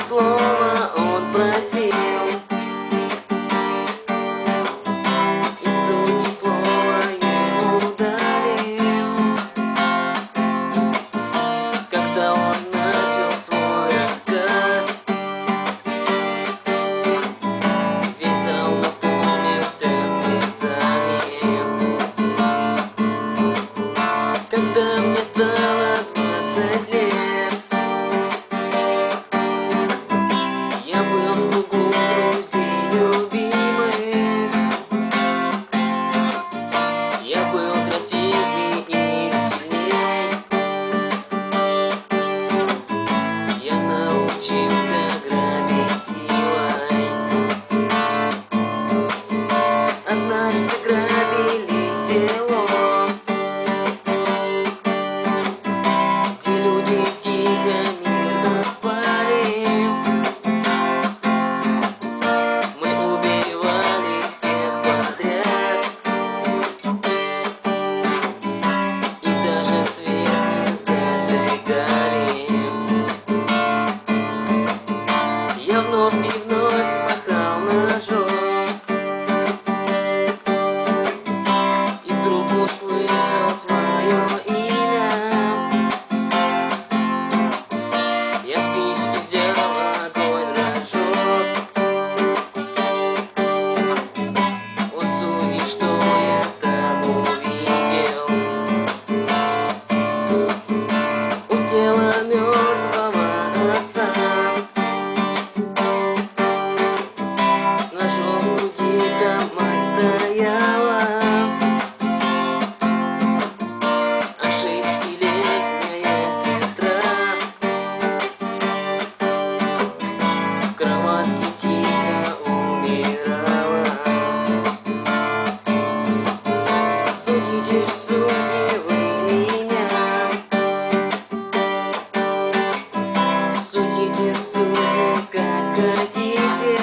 слова он просил, и судьи слова ему дали. Когда он начал свой рассказ, весь зал наполнился слезами. Когда мне стало 20 лет, я был в кругу друзей любимых. Я был красивее и сильней. Я научился грабить силой. Однажды грабили село, где люди тихо, мирно спали. Мы убивали всех подряд, и даже свет не зажигали. Я вновь и вновь махал ножом, и вдруг услышал свое имя. Я спички взял, огонь разжег. О, судьи, что я там увидел? У тела мертвого отца, с ножом в груди там мать стояла, а 6-летняя сестра в кроватке тихо умирала. Судите, судьи, вы меня, судите, судьи, как хотите.